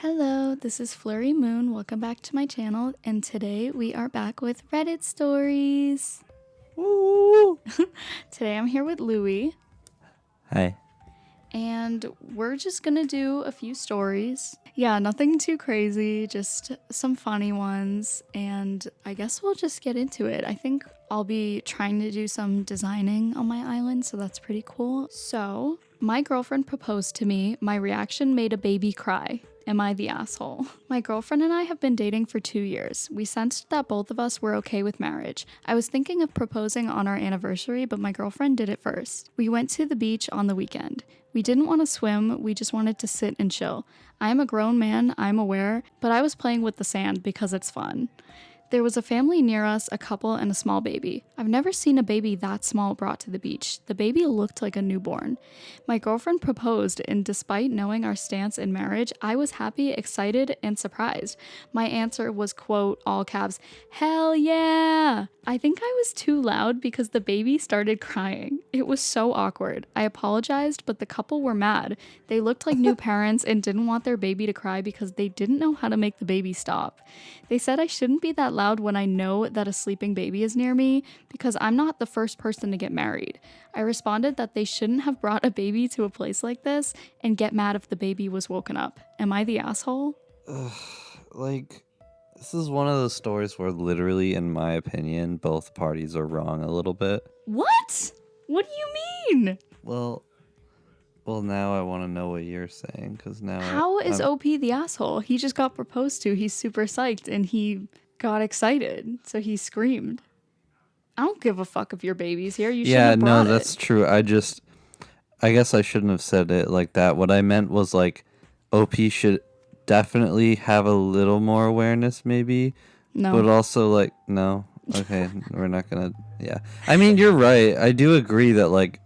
Hello, this is Flurry Moon. Welcome back to my channel, and today we are back with Reddit stories. Woo! Today I'm here with Louie, Hi. and we're just gonna do a few stories. Yeah, nothing too crazy, just some funny ones, and I guess we'll just get into it. I think I'll be trying to do some designing on my island, so that's pretty cool. So, my girlfriend proposed to me. My reaction made a baby cry. Am I the asshole? My girlfriend and I have been dating for 2 years. We sensed that both of us were okay with marriage. I was thinking of proposing on our anniversary, but my girlfriend did it first. We went to the beach on the weekend. We didn't want to swim, we just wanted to sit and chill. I am a grown man, I'm aware, but I was playing with the sand because it's fun. There was a family near us, a couple, and a small baby. I've never seen a baby that small brought to the beach. The baby looked like a newborn. My girlfriend proposed, and despite knowing our stance in marriage, I was happy, excited, and surprised. My answer was, quote, all caps, hell yeah! I think I was too loud because the baby started crying. It was so awkward. I apologized, but the couple were mad. They looked like new parents and didn't want their baby to cry because they didn't know how to make the baby stop. They said I shouldn't be that loud when I know that a sleeping baby is near me because I'm not the first person to get married. I responded that they shouldn't have brought a baby to a place like this and get mad if the baby was woken up. Am I the asshole? This is one of those stories where literally, in my opinion, both parties are wrong a little bit. What? What do you mean? Well, now I want to know what you're saying, because now How is OP the asshole? He just got proposed to. He's super psyched and he got excited, so he screamed. I don't give a fuck if your baby's here. You shouldn't have brought it. That's true. I guess I shouldn't have said it like that. What I meant was like, OP should definitely have a little more awareness, maybe. No. But also, like, no. Okay, we're not gonna. Yeah. I mean, you're right. I do agree that, like,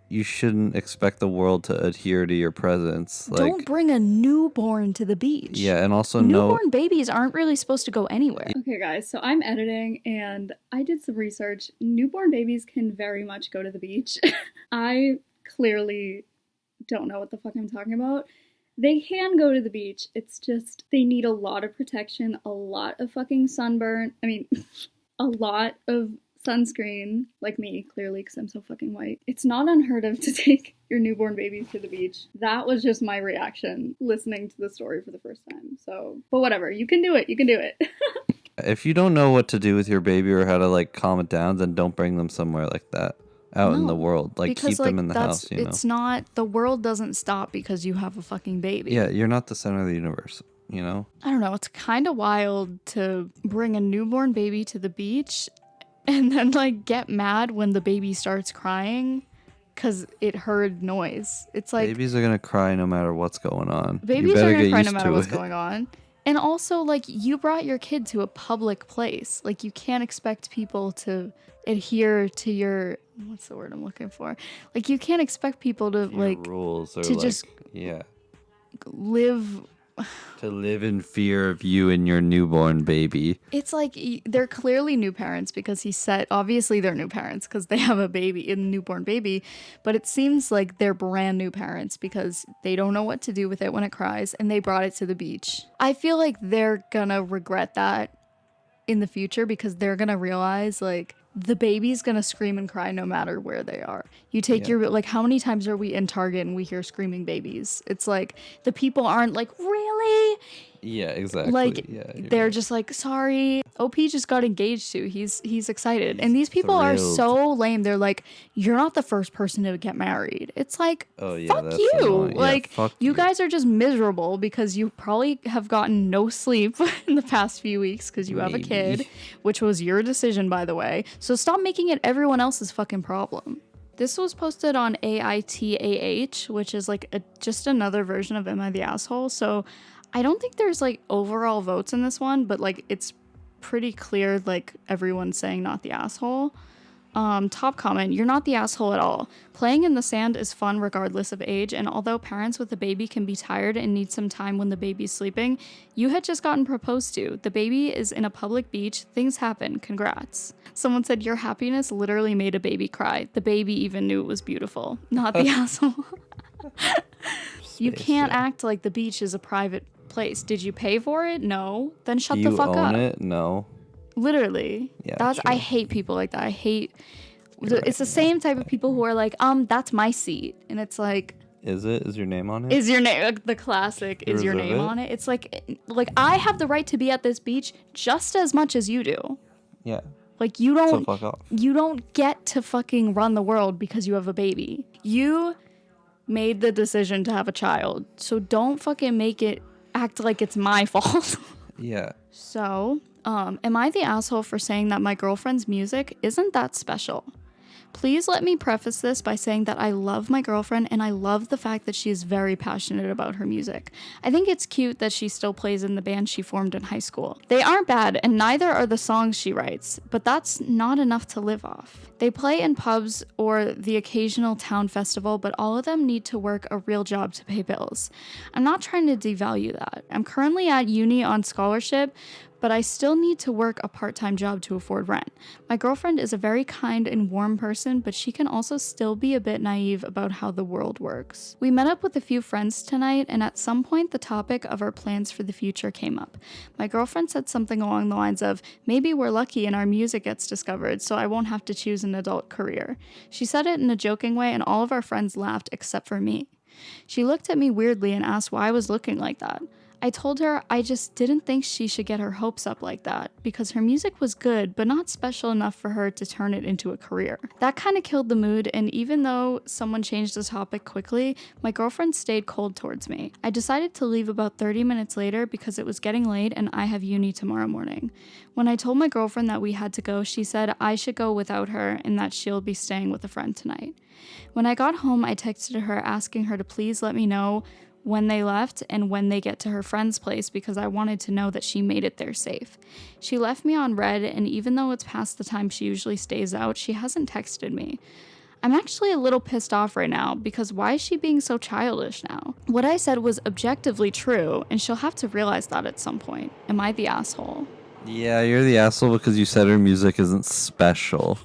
you shouldn't expect the world to adhere to your presence. Like, don't bring a newborn to the beach. Yeah, and also newborn babies aren't really supposed to go anywhere. Okay, guys, so I'm editing and I did some research. Newborn babies can very much go to the beach. I clearly don't know what the fuck I'm talking about. They can go to the beach. It's just they need a lot of protection, a lot of fucking sunburn. I mean, a lot of sunscreen, like me, clearly, because I'm so fucking white. It's not unheard of to take your newborn baby to the beach. That was just my reaction listening to the story for the first time. So, but whatever, you can do it. You can do it. if you don't know what to do with your baby or how to, like, calm it down, then don't bring them somewhere like that. Out in the world, like, because, keep them in the house. It's not, the world doesn't stop because you have a fucking baby. Yeah, you're not the center of the universe. I don't know. It's kind of wild to bring a newborn baby to the beach and then, like, get mad when the baby starts crying because it heard noise. It's like, babies are gonna cry no matter what's going on. Babies are gonna cry no matter what's going on. And also, like, you brought your kid to a public place. Like, you can't expect people to adhere to your, what's the word I'm looking for? Like, you can't expect people to, like, rules or to, like, just live in fear of you and your newborn baby. It's like they're clearly new parents because he said, obviously they're new parents because they have a newborn baby, but it seems like they're brand new parents because they don't know what to do with it when it cries and they brought it to the beach. I feel like they're gonna regret that in the future because they're gonna realize, like, the baby's gonna scream and cry no matter where they are. You take your, like, how many times are we in Target and we hear screaming babies? It's like, the people aren't like, really? Yeah, exactly. Like, they're just like, sorry. OP just got engaged to. He's excited. And these people are so lame. They're like, you're not the first person to get married. It's like, fuck you. Annoying. Like, fuck you guys are just miserable because you probably have gotten no sleep in the past few weeks because you have a kid, which was your decision, by the way. So stop making it everyone else's fucking problem. This was posted on AITA, which is like just another version of Am I the Asshole? So I don't think there's, like, overall votes in this one, but, like, it's pretty clear, like, everyone's saying not the asshole. Top comment, you're not the asshole at all. Playing in the sand is fun regardless of age, and although parents with a baby can be tired and need some time when the baby's sleeping, you had just gotten proposed to. The baby is in a public beach. Things happen. Congrats. Someone said, your happiness literally made a baby cry. The baby even knew it was beautiful. Not the asshole. You space, can't yeah. act like the beach is a private place. Did you pay for it? No. Then shut Do the you fuck own up. it? No. Literally. Yeah, I true. hate people like that. I hate You're right, it's the yeah. same type of people who are like, that's my seat. And it's like, Is it? Is your name on it? is your name the classic You is your reserve name it? on it? It's like I have the right to be at this beach just as much as you do. Yeah. Like you So don't fuck off. you don't get to fucking run the world because you have a baby. You made the decision to have a child. So don't fucking make it act like it's my fault. Yeah. So, am I the asshole for saying that my girlfriend's music isn't that special? Please let me preface this by saying that I love my girlfriend and I love the fact that she is very passionate about her music. I think it's cute that she still plays in the band she formed in high school. They aren't bad and neither are the songs she writes, but that's not enough to live off. They play in pubs or the occasional town festival, but all of them need to work a real job to pay bills. I'm not trying to devalue that. I'm currently at uni on scholarship, but I still need to work a part-time job to afford rent. My girlfriend is a very kind and warm person, but she can also still be a bit naive about how the world works. We met up with a few friends tonight, and at some point the topic of our plans for the future came up. My girlfriend said something along the lines of, maybe we're lucky and our music gets discovered, so I won't have to choose an adult career. She said it in a joking way, and all of our friends laughed except for me. She looked at me weirdly and asked why I was looking like that. I told her I just didn't think she should get her hopes up like that because her music was good but not special enough for her to turn it into a career. That kind of killed the mood, and even though someone changed the topic quickly, my girlfriend stayed cold towards me. I decided to leave about 30 minutes later because it was getting late and I have uni tomorrow morning. When I told my girlfriend that we had to go, she said I should go without her and that she'll be staying with a friend tonight. When I got home, I texted her asking her to please let me know when they left and when they get to her friend's place because I wanted to know that she made it there safe. She left me on red, and even though it's past the time she usually stays out, she hasn't texted me. I'm actually a little pissed off right now because why is she being so childish now? What I said was objectively true, and she'll have to realize that at some point. Am I the asshole? Yeah, you're the asshole because you said her music isn't special.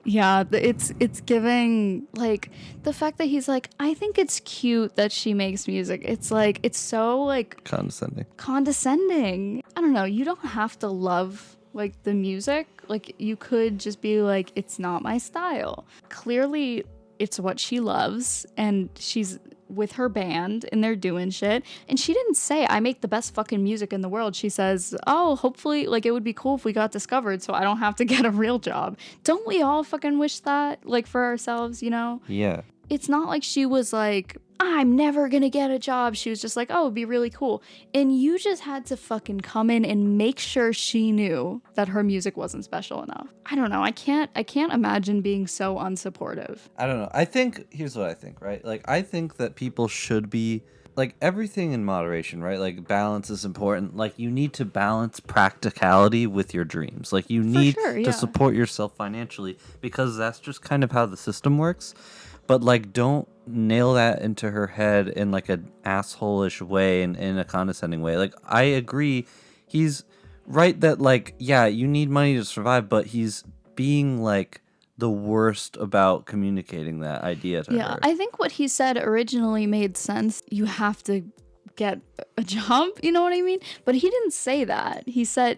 Yeah, it's giving, like, the fact that he's like, I think it's cute that she makes music. It's like, it's so, like, condescending. I don't know, you don't have to love, like, the music. Like, you could just be like, it's not my style. Clearly, it's what she loves, and she's with her band and they're doing shit, and she didn't say I make the best fucking music in the world. She says, oh, hopefully, like, it would be cool if we got discovered so I don't have to get a real job. Don't we all fucking wish that, like, for ourselves, you know? Yeah. It's not like she was like, I'm never gonna get a job. She was just like, oh, it'd be really cool. And you just had to fucking come in and make sure she knew that her music wasn't special enough. I don't know. I can't imagine being so unsupportive. I don't know. I think, here's what I think, right? Like, I think that people should be, like, everything in moderation, right? Like, balance is important. Like, you need to balance practicality with your dreams. Like, you need to support yourself financially because that's just kind of how the system works. But, like, don't nail that into her head in, like, an asshole-ish way and in a condescending way. Like, I agree. He's right that, like, yeah, you need money to survive, but he's being, like, the worst about communicating that idea to her. Yeah, I think what he said originally made sense. You have to get a job, you know what I mean? But he didn't say that.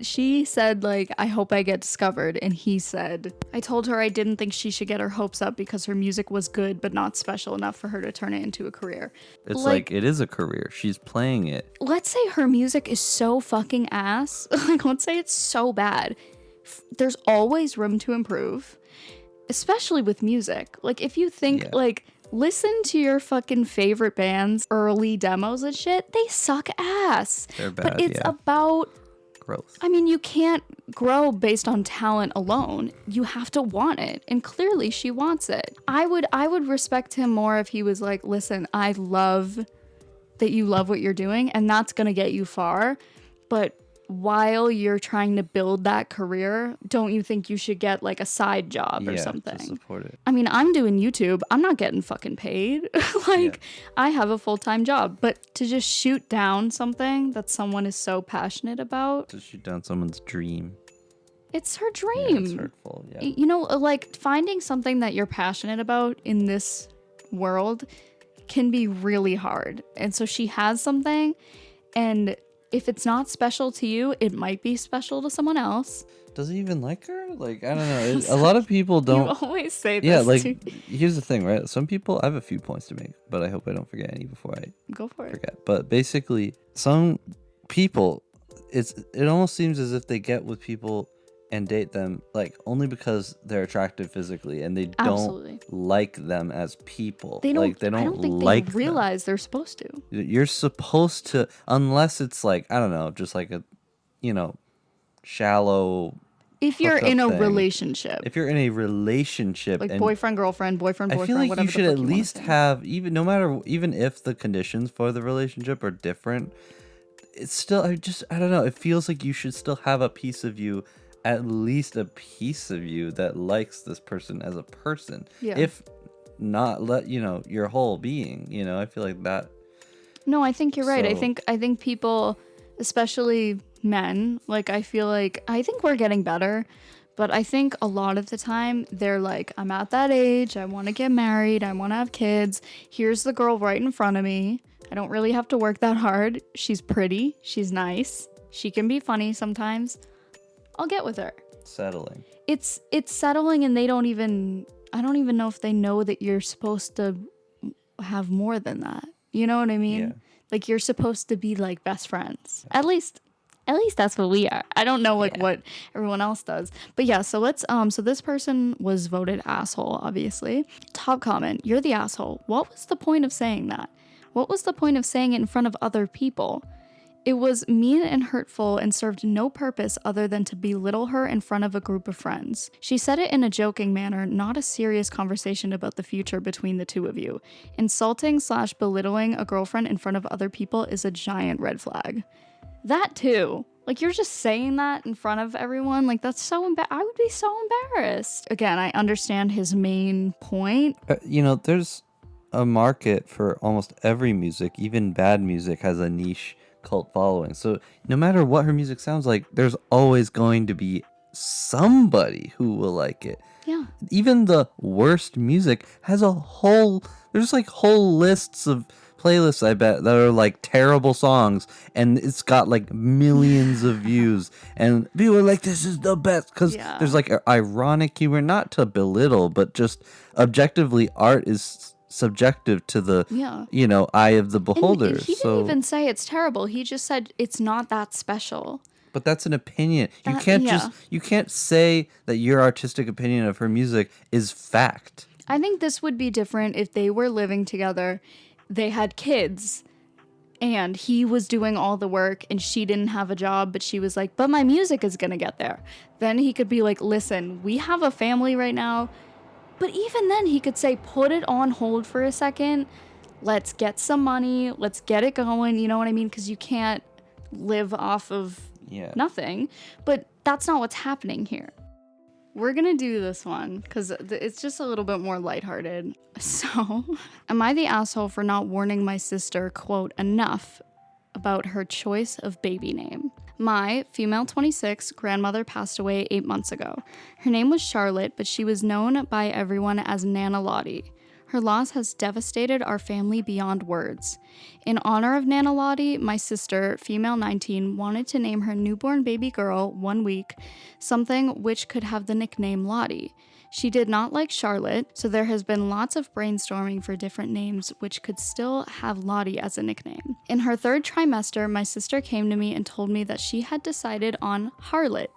She said, like, I hope I get discovered, and he said, I told her I didn't think she should get her hopes up because her music was good but not special enough for her to turn it into a career. It's like it is a career. She's playing it. Let's say her music is so fucking ass. Like, let's say it's so bad. There's always room to improve, especially with music. Like, if you think, like, listen to your fucking favorite band's early demos and shit. They suck ass. They're bad, but it's about growth. I mean, you can't grow based on talent alone. You have to want it. And clearly she wants it. I would respect him more if he was like, listen, I love that you love what you're doing and that's going to get you far. But while you're trying to build that career, don't you think you should get like a side job or something? To support it. I mean, I'm doing YouTube. I'm not getting fucking paid. I have a full-time job. But to just shoot down something that someone is so passionate about. To shoot down someone's dream. It's her dream. Yeah, it's hurtful, You know, like, finding something that you're passionate about in this world can be really hard. And so she has something, and if it's not special to you, it might be special to someone else. Does he even like her? Like, I don't know. A lot of people don't. You always say this. Yeah, like, to... here's the thing, right? Some people, I have a few points to make, but I hope I don't forget any before I Go for it. forget. But basically, some people, it almost seems as if they get with people and date them like only because they're attractive physically, and they don't like them as people. They don't. Like, they don't. I don't think like they realize they're supposed to. You're supposed to, unless it's like, I don't know, just like a, shallow. If you're in a thing. relationship. If you're in a relationship, like and boyfriend, girlfriend, boyfriend, I feel like whatever you should the at fuck least you have, even if the conditions for the relationship are different, it's still, I don't know, it feels like you should still have a piece of you, at least a piece of you that likes this person as a person. Yeah. If not, your whole being, I feel like that. No, I think you're right. So, I think people, especially men, like, I think we're getting better, but I think a lot of the time they're like, I'm at that age, I want to get married, I want to have kids, here's the girl right in front of me, I don't really have to work that hard, she's pretty, she's nice, she can be funny sometimes, I'll get with her. Settling. It's settling, and I don't even know if they know that you're supposed to have more than that. You know what I mean? Yeah. Like, you're supposed to be like best friends. At least that's what we are. I don't know what everyone else does. But yeah, so so this person was voted asshole, obviously. Top comment, you're the asshole. What was the point of saying that? What was the point of saying it in front of other people? It was mean and hurtful and served no purpose other than to belittle her in front of a group of friends. She said it in a joking manner, not a serious conversation about the future between the two of you. Insulting/belittling a girlfriend in front of other people is a giant red flag. That too. Like, you're just saying that in front of everyone. Like, that's so I would be so embarrassed. Again, I understand his main point. There's a market for almost every music. Even bad music has a niche cult following. So no matter what her music sounds like, there's always going to be somebody who will like it. Yeah. Even the worst music has there's like whole lists of playlists, I bet, that are like terrible songs, and it's got like millions of views, and people are like, this is the best, because there's like ironic humor, not to belittle, but just objectively, art is subjective to the eye of the beholder. And he didn't even say it's terrible. He just said it's not that special. But that's an opinion. You can't say that your artistic opinion of her music is fact. I think this would be different if they were living together, they had kids, and he was doing all the work and she didn't have a job, but she was like, but my music is gonna get there. Then he could be like, listen, we have a family right now. But even then, he could say, put it on hold for a second. Let's get some money. Let's get it going. You know what I mean? Because you can't live off of nothing. But that's not what's happening here. We're going to do this one because it's just a little bit more lighthearted. So, am I the asshole for not warning my sister, quote, enough about her choice of baby name? My, female 26, grandmother passed away 8 months ago. Her name was Charlotte, but she was known by everyone as Nana Lottie. Her loss has devastated our family beyond words. In honor of Nana Lottie, my sister, female 19, wanted to name her newborn baby girl, 1 week, something which could have the nickname Lottie. She did not like Charlotte, so there has been lots of brainstorming for different names which could still have Lottie as a nickname. In her 3rd trimester, my sister came to me and told me that she had decided on harlot.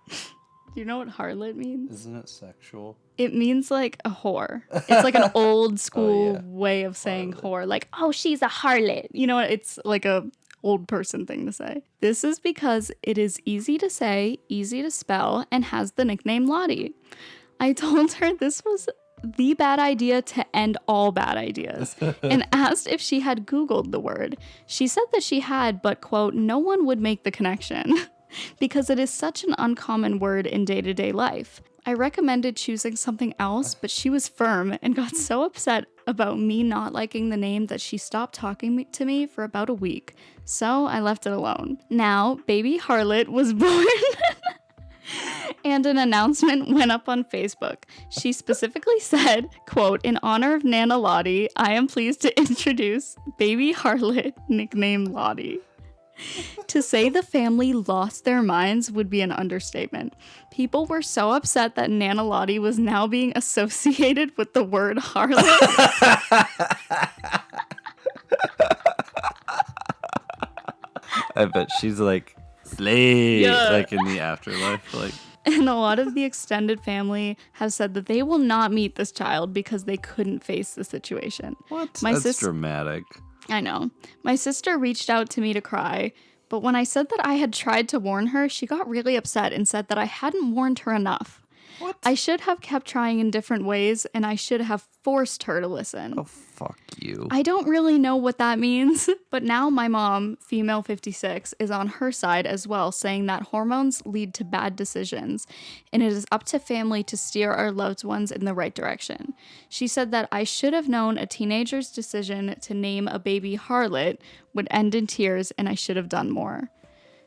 Do you know what harlot means? Isn't it sexual? It means like a whore. It's like an old school way of saying whore. Like, oh, she's a harlot. You know, it's like a old person thing to say. This is because it is easy to say, easy to spell, and has the nickname Lottie. I told her this was the bad idea to end all bad ideas and asked if she had Googled the word. She said that she had, but, quote, no one would make the connection because it is such an uncommon word in day-to-day life. I recommended choosing something else, but she was firm and got so upset about me not liking the name that she stopped talking to me for about a week. So I left it alone. Now, baby Harlot was born And an announcement went up on Facebook. She specifically said, quote, "In honor of Nana Lottie, I am pleased to introduce baby Harlot, nicknamed Lottie." To say the family lost their minds would be an understatement. People were so upset that Nana Lottie was now being associated with the word harlot. I bet she's like slay, Yeah. like in the afterlife, like. And a lot of the extended family have said that they will not meet this child because they couldn't face the situation. What? My That's dramatic. I know. My sister reached out to me to cry, but when I said that I had tried to warn her, she got really upset and said that I hadn't warned her enough. What? I should have kept trying in different ways, and I should have forced her to listen. Oh, fuck you. I don't really know what that means, but now my mom, female 56, is on her side as well, saying that hormones lead to bad decisions, and it is up to family to steer our loved ones in the right direction. She said that I should have known a teenager's decision to name a baby Harlot would end in tears, and I should have done more.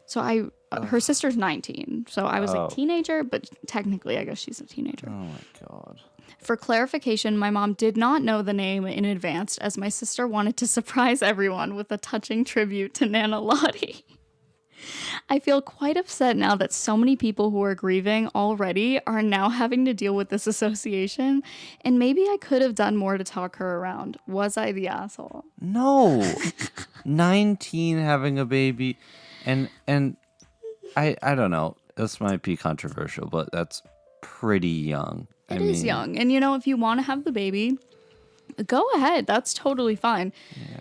So her sister's 19, so I was like teenager, but technically I guess she's a teenager. Oh my god. For clarification, my mom did not know the name in advance, as my sister wanted to surprise everyone with a touching tribute to Nana Lottie. I feel quite upset now that so many people who are grieving already are now having to deal with this association, and maybe I could have done more to talk her around. Was I the asshole? No. 19 having a baby, and I don't know. This might be controversial, but that's pretty young. It is young. And, you know, if you want to have the baby, go ahead. That's totally fine. Yeah.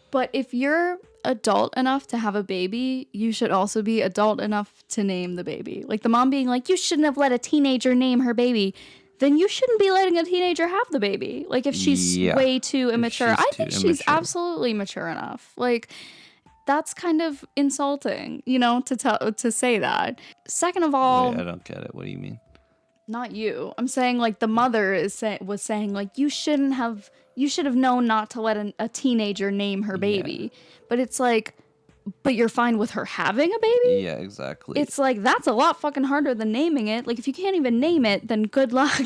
But if you're adult enough to have a baby, you should also be adult enough to name the baby. Like the mom being like, you shouldn't have let a teenager name her baby. Then you shouldn't be letting a teenager have the baby. Like if she's way too immature. I think she's absolutely mature enough. Like that's kind of insulting, you know, to say that. Second of all, wait, I don't get it. What do you mean? Not you. I'm saying like the mother was saying like you should have known not to let a teenager name her baby. Yeah. But it's like, but you're fine with her having a baby? Yeah, exactly. It's like that's a lot fucking harder than naming it. Like if you can't even name it, then good luck.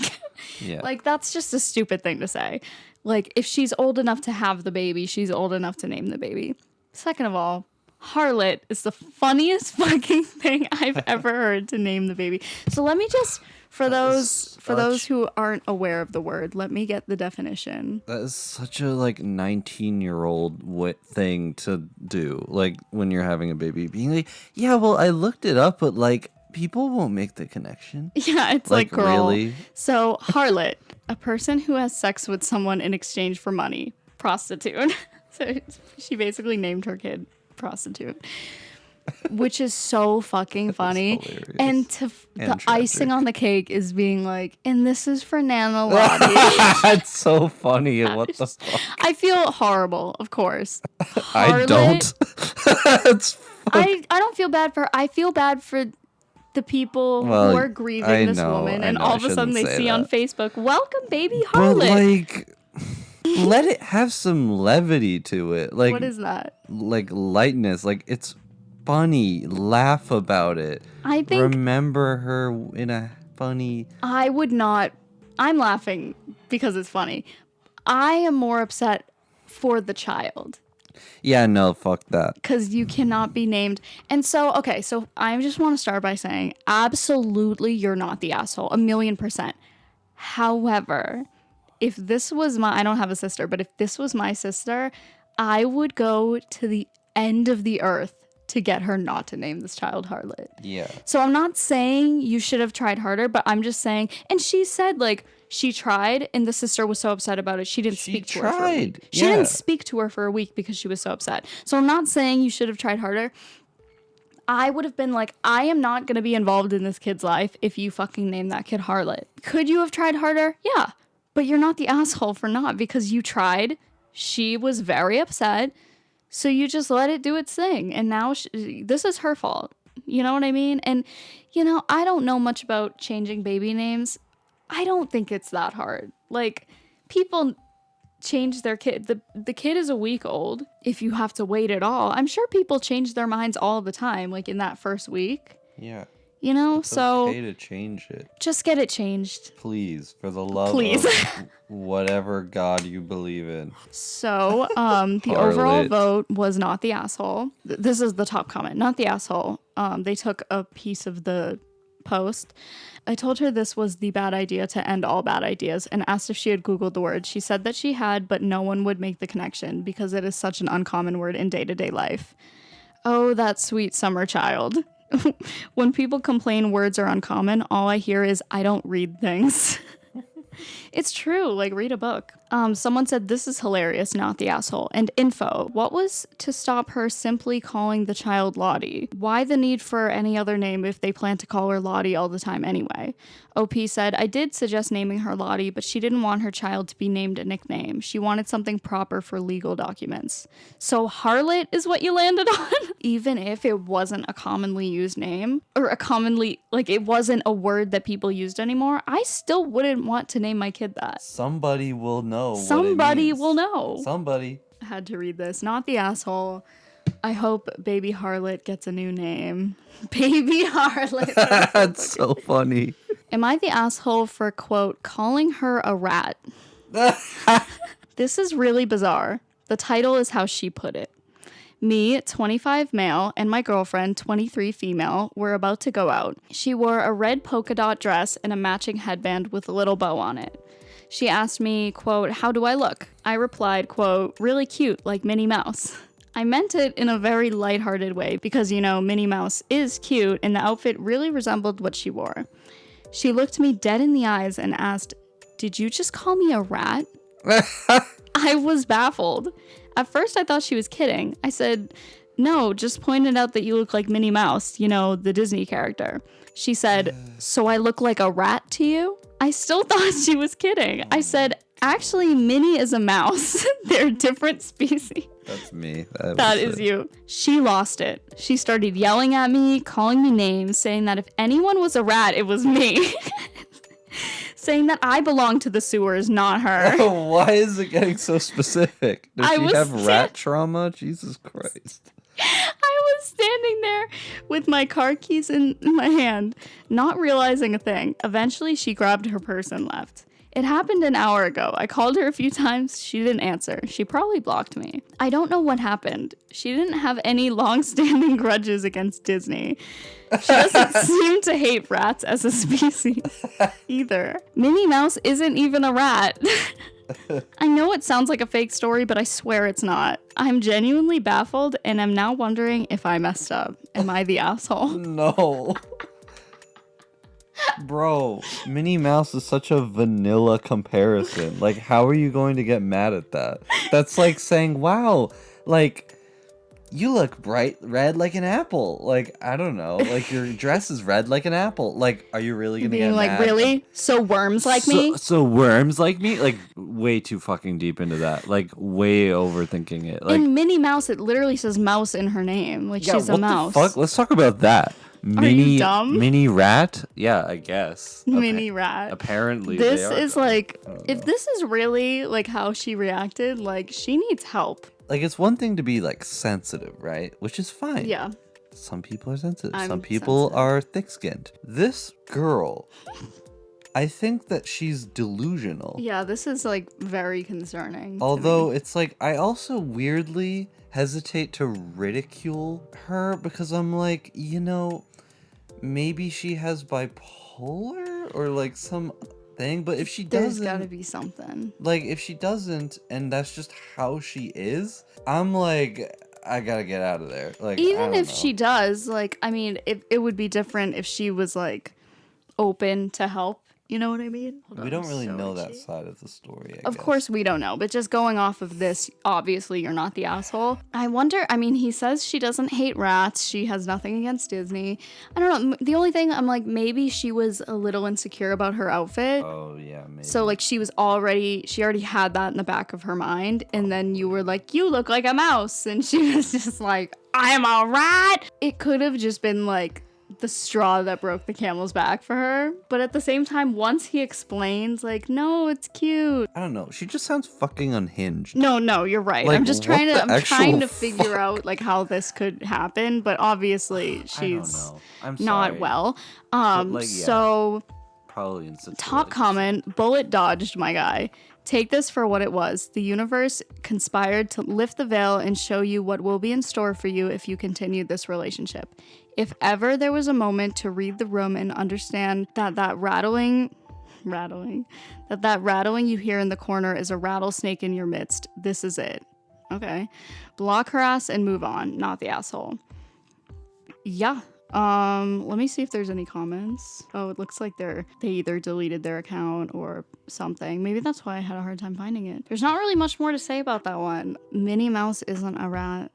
Yeah. Like that's just a stupid thing to say. Like if she's old enough to have the baby, she's old enough to name the baby. Second of all, Harlot is the funniest fucking thing I've ever heard to name the baby. So let me just, for those who aren't aware of the word, let me get the definition. That is such a 19-year-old thing to do. Like when you're having a baby, being like, yeah, well, I looked it up, but like people won't make the connection. Yeah, it's like girl. Really? So harlot, a person who has sex with someone in exchange for money, prostitute. So she basically named her kid prostitute, which is so fucking funny. And the icing on the cake is being like, and this is for Nana Lottie. That's so funny. What the fuck? I feel horrible, of course. I don't. I don't feel bad for her. I feel bad for the people who are grieving this woman, and all of a sudden they see on Facebook, welcome baby Harlot. But like, let it have some levity to it. Like, what is that? Like lightness. Like it's funny. Laugh about it. I think remember her in a funny. I would not. I'm laughing because it's funny. I am more upset for the child. Yeah, no, fuck that. Because you cannot be named. And so, okay, so I just want to start by saying, absolutely, you're not the asshole. 1,000,000%. However, if this was I don't have a sister, but if this was my sister, I would go to the end of the earth to get her not to name this child Harlot. Yeah. So I'm not saying you should have tried harder, but I'm just saying, and she said like she tried and the sister was so upset about it. She didn't speak to her for a week. She didn't speak to her for a week because she was so upset. So I'm not saying you should have tried harder. I would have been like, I am not going to be involved in this kid's life if you fucking name that kid Harlot. Could you have tried harder? Yeah. But you're not the asshole for not, because you tried. She was very upset. So you just let it do its thing. And now this is her fault. You know what I mean? And, you know, I don't know much about changing baby names. I don't think it's that hard. Like, people change their kid. The kid is a week old. If you have to wait at all, I'm sure people change their minds all the time, like in that first week. Yeah. you know? It's so okay to change it. just get it changed. Please, for the love Please. of whatever God you believe in. So, the overall Harlot. vote was not the asshole. This is the top comment, not the asshole. They took a piece of the post. I told her this was the bad idea to end all bad ideas and asked if she had Googled the word. She said that she had, but no one would make the connection because it is such an uncommon word in day-to-day life. Oh, that sweet summer child. When people complain words are uncommon, all I hear is, I don't read things. It's true, like read a book. Someone said this is hilarious, not the asshole. And info, what was to stop her simply calling the child Lottie? Why the need for any other name if they plan to call her Lottie all the time anyway? OP said, I did suggest naming her Lottie, but she didn't want her child to be named a nickname. She wanted something proper for legal documents. So Harlot is what you landed on? Even if it wasn't a commonly used name, or a commonly, like it wasn't a word that people used anymore, I still wouldn't want to name my kid that. Somebody will know. Somebody will know. Somebody. I had to read this. Not the asshole. I hope Baby Harlot gets a new name. Baby Harlot. That's so funny. Am I the asshole for, quote, calling her a rat? This is really bizarre. The title is how she put it. Me, 25 male, and my girlfriend, 23 female, were about to go out. She wore a red polka dot dress and a matching headband with a little bow on it. She asked me, quote, how do I look? I replied, quote, really cute, like Minnie Mouse. I meant it in a very lighthearted way because, you know, Minnie Mouse is cute and the outfit really resembled what she wore. She looked me dead in the eyes and asked, did you just call me a rat? I was baffled. At first, I thought she was kidding. I said, no, just pointed out that you look like Minnie Mouse, you know, the Disney character. She said, so I look like a rat to you? I still thought she was kidding. I said, actually, Minnie is a mouse. They're different species. That's me. That is you. She lost it. She started yelling at me, calling me names, saying that if anyone was a rat, it was me. Saying that I belong to the sewers, not her. Oh, why is it getting so specific? Does she have rat trauma? Jesus Christ. I was standing there with my car keys in my hand, not realizing a thing. Eventually, she grabbed her purse and left. It happened an hour ago. I called her a few times. She didn't answer. She probably blocked me. I don't know what happened. She didn't have any long-standing grudges against Disney. She doesn't seem to hate rats as a species either. Minnie Mouse isn't even a rat. I know it sounds like a fake story, but I swear it's not. I'm genuinely baffled and am now wondering if I messed up. Am I the asshole? No. Bro, Minnie Mouse is such a vanilla comparison. Like, how are you going to get mad at that? That's like saying, wow, like, you look bright red like an apple. Like, I don't know. Like, your dress is red like an apple. Like, are you really going to get like, mad? really? So worms like me? So worms like me? Like, way too fucking deep into that. Like, way overthinking it. Like, in Minnie Mouse, it literally says mouse in her name. Like, yeah, she's a mouse. What the fuck? Let's talk about that. Are you dumb? Mini rat? Yeah, I guess. Mini rat. Apparently, this they are is dumb. like, if this is really like how she reacted, like she needs help. Like, it's one thing to be like sensitive, right? Which is fine. Yeah. Some people are sensitive. I'm Some people sensitive. are thick-skinned. This girl, I think that she's delusional. Yeah, this is like very concerning. to Although me. it's like, I also weirdly hesitate to ridicule her because I'm like, you know, maybe she has bipolar or like some thing, but if she There's doesn't, gotta be something. like if she doesn't and that's just how she is, I'm like, I gotta get out of there. Like, I Even don't if know. she does, like, I mean, it would be different if she was like open to help. You know what I mean? Hold We on, don't I'm really so know that itchy. side of the story. Of course we don't know, but just going off of this, obviously you're not the asshole. I wonder, I mean, he says she doesn't hate rats. She has nothing against Disney. I don't know. The only thing I'm like, maybe she was a little insecure about her outfit. Oh yeah, maybe. So like she already had that in the back of her mind. And then you were like, you look like a mouse. And she was just like, I'm a rat. It could have just been like the straw that broke the camel's back for her. But at the same time, once he explains, like, no, it's cute. I don't know. She just sounds fucking unhinged. No, you're right. Like, I'm just trying to, what the I'm trying to actual figure fuck? out like how this could happen. But obviously I don't she's know. I'm not sorry. well. like, yeah. So Probably in such top comment, bullet dodged, my guy. Take this for what it was. The universe conspired to lift the veil and show you what will be in store for you if you continue this relationship. If ever there was a moment to read the room and understand that rattling you hear in the corner is a rattlesnake in your midst, this is it. Okay. Block her ass and move on, not the asshole. Yeah. Let me see if there's any comments. Oh, it looks like they either deleted their account or something. Maybe that's why I had a hard time finding it. There's not really much more to say about that one. Minnie Mouse isn't a rat.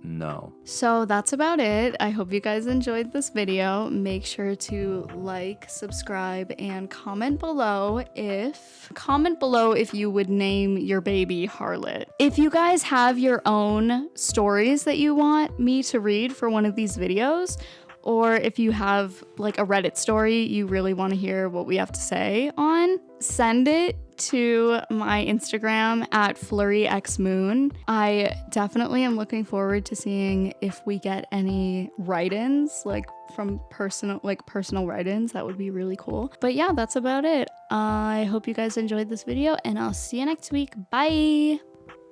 No. So that's about it. I hope you guys enjoyed this video. Make sure to like, subscribe, and comment below if you would name your baby Harlot. If you guys have your own stories that you want me to read for one of these videos, or if you have like a Reddit story you really want to hear what we have to say on, send it to my Instagram at flurryxmoon. I definitely am looking forward to seeing if we get any write-ins, like from personal write-ins. That would be really cool. But yeah, that's about it. I hope you guys enjoyed this video, and I'll see you next week. Bye.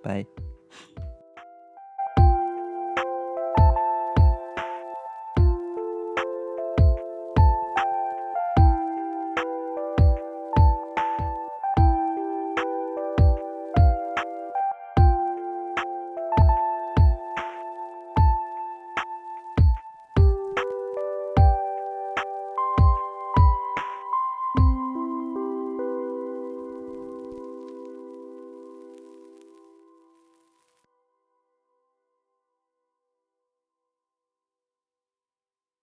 Bye.